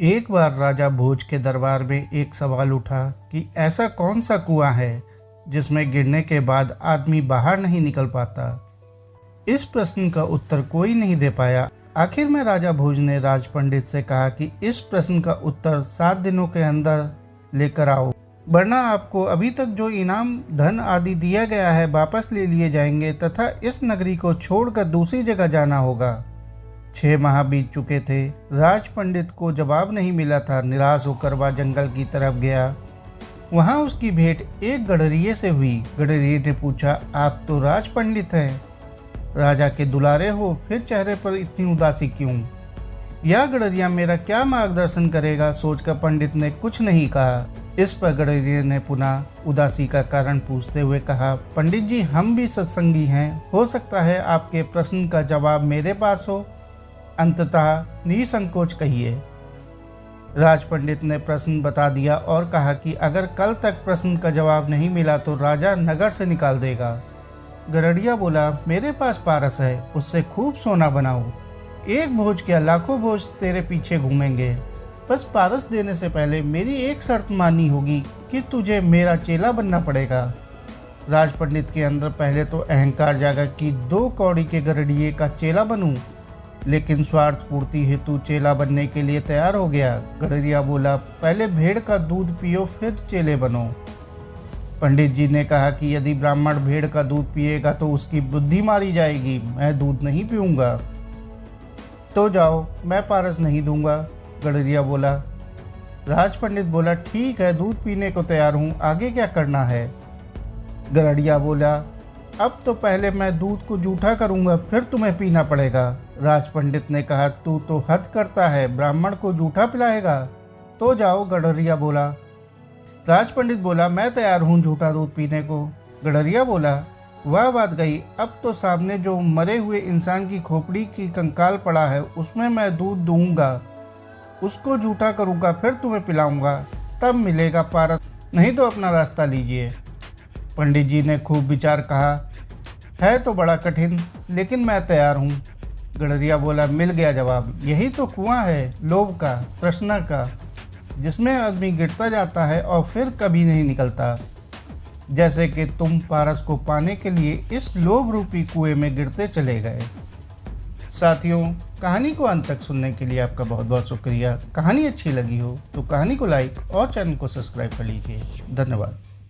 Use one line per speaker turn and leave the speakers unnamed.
एक बार राजा भोज के दरबार में एक सवाल उठा कि ऐसा कौन सा कुआं है जिसमें गिरने के बाद आदमी बाहर नहीं निकल पाता। इस प्रश्न का उत्तर कोई नहीं दे पाया। आखिर में राजा भोज ने राज पंडित से कहा कि इस प्रश्न का उत्तर 7 दिनों के अंदर लेकर आओ, वरना आपको अभी तक जो इनाम धन आदि दिया गया है वापस ले लिए जाएंगे तथा इस नगरी को छोड़कर दूसरी जगह जाना होगा। 6 माह बीत चुके थे। राज पंडित को जवाब नहीं मिला था। निराश होकर वह जंगल की तरफ गया। वहाँ उसकी भेंट एक गडरिये से हुई। गडरिये ने पूछा, आप तो राज पंडित हैं, राजा के दुलारे हो, फिर चेहरे पर इतनी उदासी क्यों? यह गडरिया मेरा क्या मार्गदर्शन करेगा? सोचकर पंडित ने कुछ नहीं कहा। इस पर गडरिये ने पुनः उदासी का कारण पूछते हुए कहा, पंडित जी, हम भी सत्संगी हैं, हो सकता है आपके प्रश्न का जवाब मेरे पास हो। अंततः निसंकोच कहिए। राज पंडित ने प्रश्न बता दिया और कहा कि अगर कल तक प्रश्न का जवाब नहीं मिला तो राजा नगर से निकाल देगा। गडरिया बोला, मेरे पास पारस है, उससे खूब सोना बनाओ। एक भोज क्या, लाखों भोज तेरे पीछे घूमेंगे। बस पारस देने से पहले मेरी एक शर्त माननी होगी कि तुझे मेरा चेला बनना पड़ेगा। राज पंडित के अंदर पहले तो अहंकार जागा कि 2 कौड़ी के गडरिये का चेला बनूं, लेकिन स्वार्थ पूर्ति हेतु चेला बनने के लिए तैयार हो गया। गडरिया बोला, पहले भेड़ का दूध पियो, फिर चेले बनो। पंडित जी ने कहा कि यदि ब्राह्मण भेड़ का दूध पिएगा तो उसकी बुद्धि मारी जाएगी, मैं दूध नहीं पीऊँगा। तो जाओ, मैं पारस नहीं दूंगा। गडरिया बोला। राज पंडित बोला, ठीक है, दूध पीने को तैयार हूँ, आगे क्या करना है? गडरिया बोला, अब तो पहले मैं दूध को जूठा करूँगा, फिर तुम्हें पीना पड़ेगा। राज पंडित ने कहा, तू तो हद करता है, ब्राह्मण को जूठा पिलाएगा? तो जाओ, गडरिया बोला। राज पंडित बोला, मैं तैयार हूँ जूठा दूध पीने को। गडरिया बोला, वह बात गई, अब तो सामने जो मरे हुए इंसान की खोपड़ी की कंकाल पड़ा है उसमें मैं दूध दूंगा, उसको जूठा करूँगा, फिर तुम्हें पिलाऊंगा, तब मिलेगा पारस, नहीं तो अपना रास्ता लीजिए। पंडित जी ने खूब विचार कहा, है तो बड़ा कठिन, लेकिन मैं तैयार हूँ। गडरिया बोला, मिल गया जवाब, यही तो कुआं है लोभ का, तृष्णा का, जिसमें आदमी गिरता जाता है और फिर कभी नहीं निकलता। जैसे कि तुम पारस को पाने के लिए इस लोभ रूपी कुएं में गिरते चले गए। साथियों, कहानी को अंत तक सुनने के लिए आपका बहुत बहुत शुक्रिया। कहानी अच्छी लगी हो तो कहानी को लाइक और चैनल को सब्सक्राइब कर लीजिए। धन्यवाद।